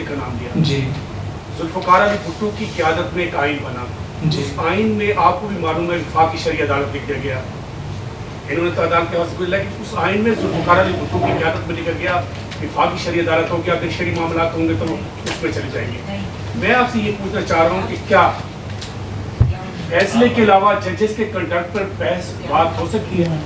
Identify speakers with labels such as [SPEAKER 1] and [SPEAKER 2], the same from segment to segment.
[SPEAKER 1] منطق کا نام دیا
[SPEAKER 2] جی.
[SPEAKER 1] ذوالفقار علی بھٹو کی قیادت میں ایک آئین بنا جی. اس آئین میں آپ کو بھی معلوم ہے وفاقی شرعی عدالت لکھ دیا گیا. انہوں نے تو عدالت کے حوالے سے بولا کہ اس آئین میں ذوالفقار علی بھٹو کی قیادت میں لکھا گیا وفاقی شرعی عدالت ہو گیا, اگر شرعی معاملات ہوں گے تو اس میں چلے جائیں گے. میں آپ سے یہ پوچھنا چاہ رہا ہوں کہ کیا فیصلے کے علاوہ ججز کے کنڈکٹ پر بحث بات ہو سکتی ہے؟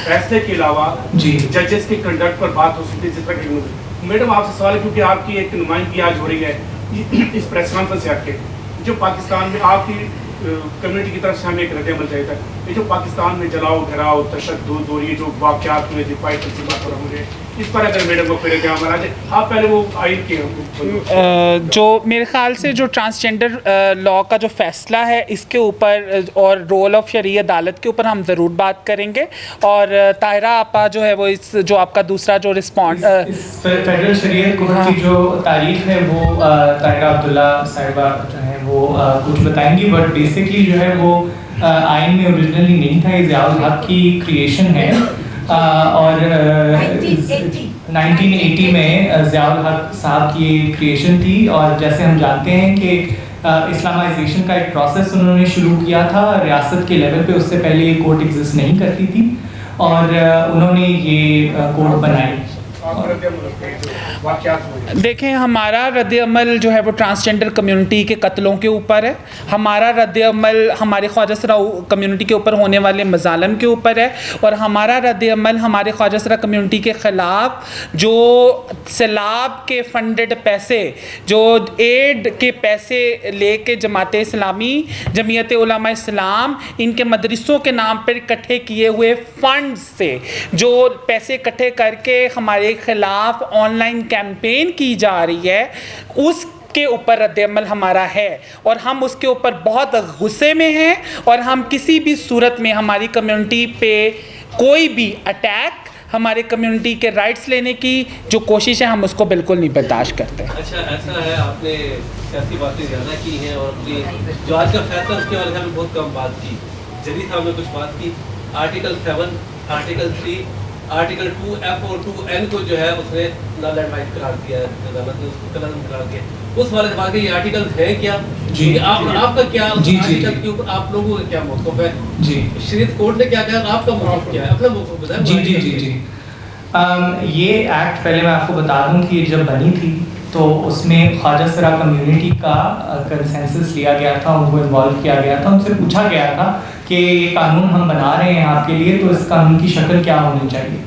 [SPEAKER 1] فیصلے کے علاوہ ججز کے کنڈکٹ پر بات ہو سکتی ہے؟ جس طرح کہ میڈم آپ سے سوال ہے کیونکہ آپ کی ایک نمائندگی آج ہو رہی ہے اس پریس کانفرنس سے کے جو پاکستان میں آپ کی کمیونٹی کی طرف سے ہمیں ایک رد عمل چاہیے تھا. یہ جو پاکستان میں جلاؤ گھراؤ تشدد اور یہ جو واقعات ہوئے دفاعی تنظیمات پر حملے, اس پر اگر میڈم کو پھر کیا ہمارا آپ پہلے وہ آئین کے
[SPEAKER 3] جو میرے خیال سے جو ٹرانسجینڈر لا کا جو فیصلہ ہے اس کے اوپر اور رول آف شرعی عدالت کے اوپر ہم ضرور بات کریں گے. اور طاہرہ آپا جو ہے وہ اس جو آپ کا دوسرا جو رسپانس
[SPEAKER 2] فیڈرل شریعت کورٹ کی جو تاریخ ہے وہ طاہرہ عبداللہ صاحبہ جو ہے وہ کچھ بتائیں گی. بٹ بیسکلی جو ہے وہ آئین میں اوریجنلی نہیں تھا, یہ ضیاء الحق کی کریشن ہے اور 1980 میں ضیاء الحق صاحب کی کریشن تھی. اور جیسے ہم جانتے ہیں کہ اسلامائزیشن کا ایک پروسیس انہوں نے شروع کیا تھا ریاست کے لیول پہ, اس سے پہلے یہ کورٹ ایگزسٹ نہیں کرتی تھی اور انہوں نے یہ کورٹ بنائی.
[SPEAKER 3] دیکھیں ہمارا رد عمل جو ہے وہ ٹرانسجینڈر کمیونٹی کے قتلوں کے اوپر ہے, ہمارا رد عمل ہمارے خواجہ سرا کمیونٹی کے اوپر ہونے والے مظالم کے اوپر ہے, اور ہمارا رد عمل ہمارے خواجہ سرا کمیونٹی کے خلاف جو سیلاب کے فنڈڈ پیسے, جو ایڈ کے پیسے لے کے جماعت اسلامی, جمعیت علماء اسلام, ان کے مدرسوں کے نام پر اکٹھے کیے ہوئے فنڈ سے جو پیسے اکٹھے کر کے ہمارے خلاف آن لائن کیمپین کی جا رہی ہے, اس کے اوپر رد عمل ہمارا ہے. اور ہم اس کے اوپر بہت غصے میں ہیں, اور ہم کسی بھی صورت میں ہماری کمیونٹی پہ کوئی بھی اٹیک, ہمارے کمیونٹی کے رائٹس لینے کی جو کوشش ہے, ہم اس کو بالکل نہیں برداشت کرتے.
[SPEAKER 4] اچھا ایسا ہے, آپ نے سیاسی باتیں زیادہ کی ہیں اور اپنی جو آج کا فیصلہ اس کے بارے میں بہت کم بات کی. جدید صاحب نے کچھ بات کی, آرٹیکل 7, آرٹیکل 3, آرٹیکل 2F اور 2N کو جو ہے اس نے نل اینڈ وائڈ قرار دیا ہے, عدالت نے اس کو قلم قرار دیا. اس والے بات کہ یہ آرٹیکل ہے کیا, آپ کا کیا آرٹیکل کے اوپر آپ لوگوں کا کیا موقف ہے, شریعت کورٹ نے کیا کہا, آپ کا موقف کیا ہے, اپنا موقف بتائیں.
[SPEAKER 2] جی یہ ایکٹ پہلے میں آپ کو بتا دوں کہ جب بنی تھی تو اس میں خواجہ سرا کمیونٹی کا کنسنسس لیا گیا تھا, ان کو انوالو کیا گیا تھا, ان سے پوچھا گیا تھا کہ یہ قانون ہم بنا رہے ہیں آپ کے لیے تو اس قانون کی شکل کیا ہونی چاہیے.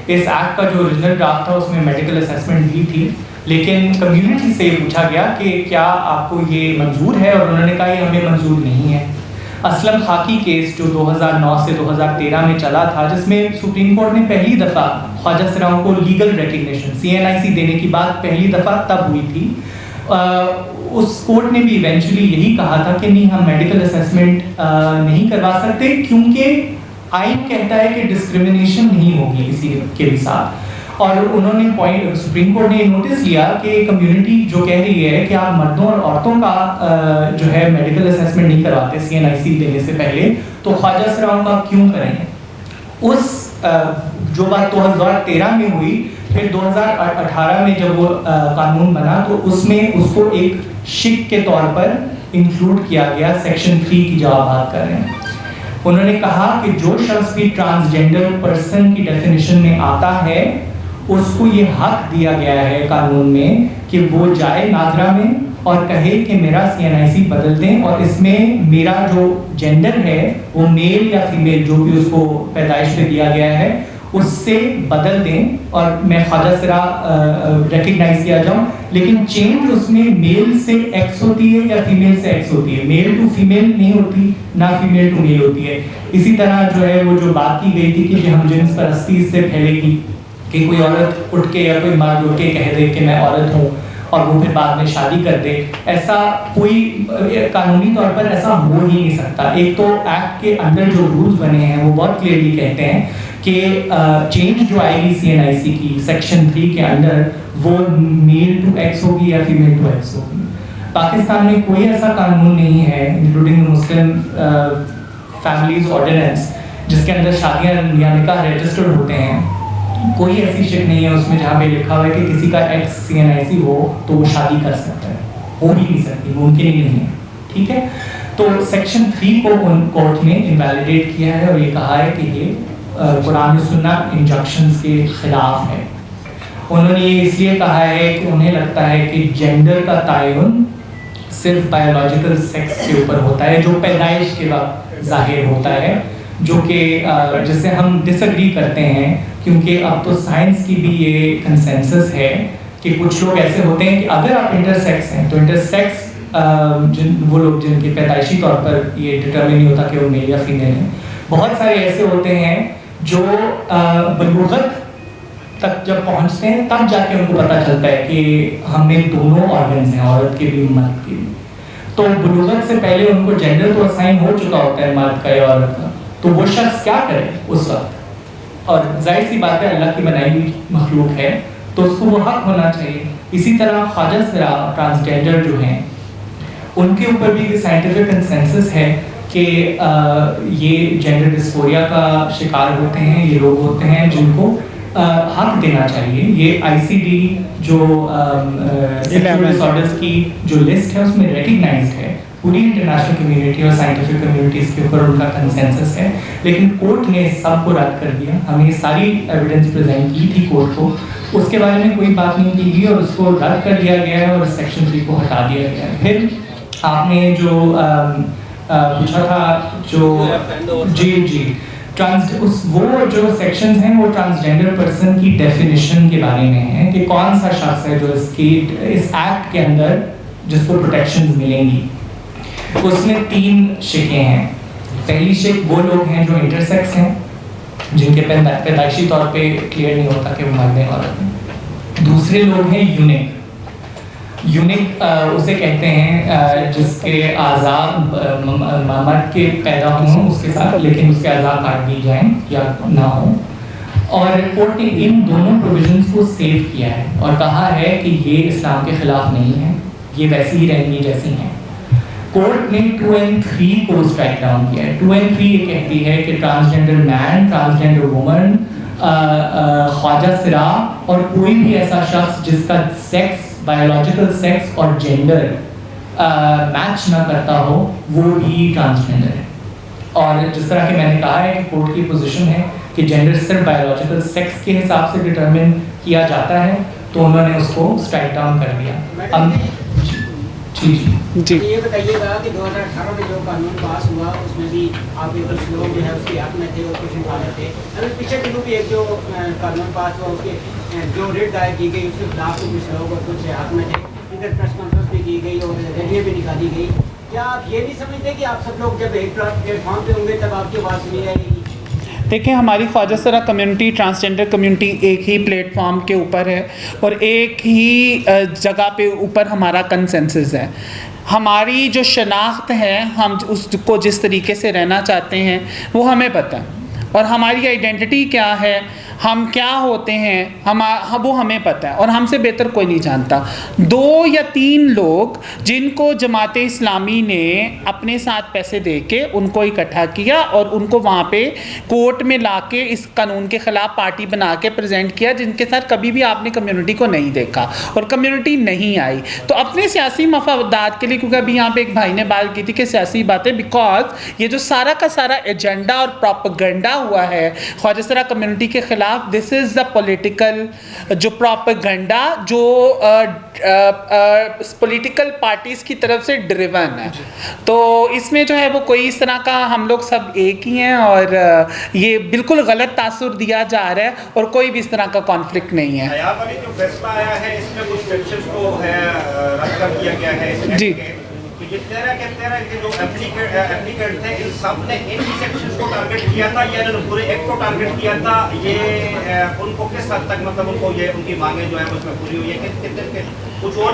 [SPEAKER 2] اس ایکٹ کا جو اوریجنل ڈرافٹ تھا اس میں میڈیکل اسیسمنٹ بھی تھی, لیکن کمیونٹی سے پوچھا گیا کہ کیا آپ کو یہ منظور ہے, اور انہوں نے کہا یہ ہمیں منظور نہیں ہے. اسلم خاکی کیس جو 2009 سے 2013 میں چلا تھا, جس میں سپریم کورٹ نے پہلی دفعہ خواجہ سراؤں کو لیگل ریکگنیشن CNIC دینے کی بات پہلی دفعہ تب ہوئی تھی, اس کورٹ نے بھی ایونچولی یہی کہا تھا کہ نہیں ہم میڈیکل اسیسمنٹ نہیں کروا سکتے کیونکہ آئین کہتا ہے کہ ڈسکریمنیشن نہیں ہوگی کسی کے بھی ساتھ. اور انہوں نے سپریم کورٹ نے نوٹس لیا کہ کمیونٹی جو کہہ رہی ہے کہ آپ مردوں اور عورتوں کا جو ہے میڈیکل اسیسمنٹ نہیں کرواتے CNIC دینے سے پہلے, تو خواجہ سراؤں کا کیوں کریں. اس جو بات 2013 میں ہوئی, پھر 2018 میں جب وہ قانون بنا تو اس میں اس کو ایک شک کے طور پر انکلوڈ کیا گیا. سیکشن 3 کی جو آپ بات کر رہے ہیں, انہوں نے کہا کہ جو شخص بھی ٹرانسجینڈر پرسن کی ڈیفینیشن میں آتا ہے اس کو یہ حق دیا گیا ہے قانون میں کہ وہ جائے نادرا میں اور کہے کہ میرا CNIC بدل دیں, اور اس میں میرا جو جینڈر ہے وہ میل یا فیمیل جو بھی اس کو پیدائش پہ دیا گیا ہے اس سے بدل دیں, اور میں خواجہ سرا ریکگنائز کیا جاؤں. لیکن چینج اس میں میل سے ایکس ہوتی ہے یا فیمیل سے ایکس ہوتی ہے, میل ٹو فیمیل نہیں ہوتی, نہ فیمیل ٹو میل ہوتی ہے. اسی طرح جو ہے وہ جو بات کی گئی تھی کہ ہم جنس پرستی اس سے پھیلے گی کہ کوئی عورت اٹھ کے یا کوئی مرد اٹھ کے کہہ دے کہ میں عورت ہوں اور وہ پھر بعد میں شادی کر دے, ایسا کوئی قانونی طور پر ایسا ہو ہی نہیں سکتا. ایک تو ایکٹ کے اندر جو رولز بنے ہیں وہ بہت کلیئرلی کہتے ہیں کہ چینج جو آئے گی CNIC کی سیکشن 3 کے اندر وہ میل ٹو ایکس ہوگی یا فیمیل ٹو ایکس ہوگی. پاکستان میں کوئی ایسا قانون نہیں ہے انکلوڈنگ مسلم فیملیز آرڈیننس جس کے اندر شادیاں یا نکاح رجسٹرڈ ہوتے ہیں کوئی ایسی شک نہیں ہے اس میں جہاں پہ لکھا ہوا ہے کہ کسی کا ایکس CNIC ہو تو وہ شادی کر سکتا ہے، ہو بھی نہیں سکتی، ممکن ہی نہیں ہے، ٹھیک ہے. تو سیکشن 3 کو کورٹ نے انویلیڈیٹ کیا ہے اور یہ کہا ہے کہ یہ قرآن و سنت انجکشنز کے خلاف ہے. انہوں نے یہ اس لیے کہا ہے کہ انہیں لگتا ہے کہ جینڈر کا تعین صرف بایولوجیکل سیکس کے اوپر ہوتا ہے جو پیدائش کے وقت ظاہر ہوتا ہے، جو کہ جس سے ہم ڈس ایگری کرتے ہیں، کیونکہ اب تو سائنس کی بھی یہ کنسنسس ہے کہ کچھ لوگ ایسے ہوتے ہیں کہ اگر آپ انٹرسیکس ہیں تو انٹرسیکس وہ لوگ جن کے پیدائشی طور پر یہ ڈٹرمن نہیں ہوتا کہ وہ میل یا فیمیل ہیں، بہت سارے ایسے ہوتے ہیں جو بلوغت تک جب پہنچتے ہیں تب جا کے ان کو پتہ چلتا ہے کہ ہمیں دونوں آرگنز ہیں، عورت کے بھی مرد کے بھی. تو بلوغت سے پہلے ان کو جینڈر تو اسائن ہو چکا ہوتا ہے مرد کا یا عورت کا، تو وہ شخص کیا کرے اس وقت. اور ظاہر سی بات ہے اللہ کی بنائی ہوئی مخلوق ہے تو اس کو وہ حق ہونا چاہیے. اسی طرح خواجہ سرا ٹرانسجینڈر جو ہیں ان کے اوپر بھی سائنٹیفک کنسنسس ہے کہ یہ جینڈر ڈسفوریا کا شکار ہوتے ہیں، یہ لوگ ہوتے ہیں جن کو حق دینا چاہیے. یہ ICD جو سیکشول ڈسآرڈرز کی جو لسٹ ہے اس میں ریکگنائزڈ ہے، پوری انٹرنیشنل کمیونٹی اور سائنٹیفک کمیونٹیز کے اوپر ان کا کنسنسس ہے. لیکن کورٹ نے سب کو رد کر دیا. ہمیں ساری ایویڈنس پریزنٹ کی تھی کورٹ کو، اس کے بارے میں کوئی بات نہیں کی گئی اور اس کو رد کر دیا گیا ہے اور سیکشن 3 کو ہٹا دیا گیا ہے. پھر آپ نے جو پوچھا تھا جو جی وہ جو سیکشنز ہیں وہ ٹرانسجینڈر پرسن کی ڈیفینیشن کے بارے میں ہیں کہ کون سا شخص ہے جو اس ایکٹ کے اندر جس کو پروٹیکشنز ملیں گی. اس میں 3 شکیں ہیں. پہلی شک وہ لوگ ہیں جو انٹرسیکس ہیں، جن کے پیدائشی طور پہ کلیئر نہیں ہوتا کہ وہ مرد ہیں عورت ہیں. دوسرے لوگ ہیں یونک اسے کہتے ہیں جس کے اعضاء مرد کے پیدا ہوں اس کے ساتھ لیکن اس کے اعضاء کاٹ دی جائیں یا نہ ہوں. اور کورٹ نے ان دونوں پروویژنس کو سیو کیا ہے اور کہا ہے کہ یہ اسلام کے خلاف نہیں ہے، یہ ویسی ہی رہیں گی جیسی ہیں. کورٹ نے 2 and 3 کو اسٹرائک ڈاؤن کیا ہے. 2 and 3 یہ کہتی ہے کہ ٹرانسجینڈر مین، ٹرانسجینڈر وومن، خواجہ سرا اور کوئی بھی ایسا شخص جس کا سیکس بایولوجیکل سیکس اور جینڈر میچ نہ کرتا ہو وہ بھی ٹرانسجینڈر ہے. اور جس طرح کہ میں نے کہا ہے کہ کورٹ کی پوزیشن ہے کہ جینڈر صرف بایولوجیکل سیکس کے حساب سے ڈٹرمن کیا جاتا ہے، تو انہوں نے اس کو اسٹرائک ڈاؤن کر دیا.
[SPEAKER 5] جی یہ بتائیے گا کہ 2018 میں جو قانون پاس ہوا اس میں بھی آپ کے کچھ لوگ جو ہے اس کے حق میں تھے اور کچھ مخالف تھے. ابھی پچھلے دنوں بھی ایک جو قانون پاس ہوا اس کے جو ریٹ دائر کی گئی اس کے خلاف کچھ لوگ اور کچھ حق میں تھے. ادھر پریس کانفرنس بھی کی گئی اور ریلیاں بھی نکالی گئی. کیا آپ یہ نہیں سمجھتے کہ آپ سب لوگ جب ایک پلیٹ فارم پہ ہوں گے تب آپ کی آواز سنی جائے گی؟
[SPEAKER 3] دیکھیں ہماری خواجہ سرا کمیونٹی ٹرانسجینڈر کمیونٹی ایک ہی پلیٹ فارم کے اوپر ہے اور ایک ہی جگہ پہ اوپر ہمارا کنسنسس ہے. ہماری جو شناخت ہے، ہم اس کو جس طریقے سے رہنا چاہتے ہیں وہ ہمیں پتہ ہے، اور ہماری آئیڈینٹی کیا ہے، ہم کیا ہوتے ہیں، وہ ہمیں پتہ ہے اور ہم سے بہتر کوئی نہیں جانتا. 2 یا 3 لوگ جن کو جماعت اسلامی نے اپنے ساتھ پیسے دے کے ان کو اکٹھا کیا اور ان کو وہاں پہ کورٹ میں لا کے اس قانون کے خلاف پارٹی بنا کے پریزنٹ کیا، جن کے ساتھ کبھی بھی آپ نے کمیونٹی کو نہیں دیکھا اور کمیونٹی نہیں آئی. تو اپنے سیاسی مفادات کے لیے، کیونکہ ابھی یہاں پہ ایک بھائی نے بات کی تھی کہ سیاسی باتیں، بیکاز یہ جو سارا کا سارا ایجنڈا اور پروپیگنڈا ہوا ہے خواجہ سرا کمیونٹی کے خلاف، دس از دا پولیٹیکل جو پروپیگنڈا جو پولیٹیکل پارٹیز کی طرف سے ڈریون ہے. تو اس میں جو ہے وہ کوئی اس طرح کا، ہم لوگ سب ایک ہی ہیں اور یہ بالکل غلط تاثر دیا جا رہا ہے اور کوئی بھی اس طرح کا کانفلکٹ نہیں ہے.
[SPEAKER 6] حیات علی جو فیصلہ آیا ہے اس میں کچھ سیکشنز کو ہے رد کر دیا گیا ہے
[SPEAKER 3] جی.
[SPEAKER 6] یہ 13 کے جو اپلیکینٹ تھے ان سب نے ان سیکشنز کو ٹارگٹ کیا تھا یا انہوں نے پورے ایکٹ کو ٹارگٹ کیا تھا؟ یہ ان کو کس حد تک مطلب ان کو یہ ان کی مانگیں جو ہیں اس میں پوری ہوئی ہے کہ کچھ اور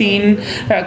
[SPEAKER 3] 3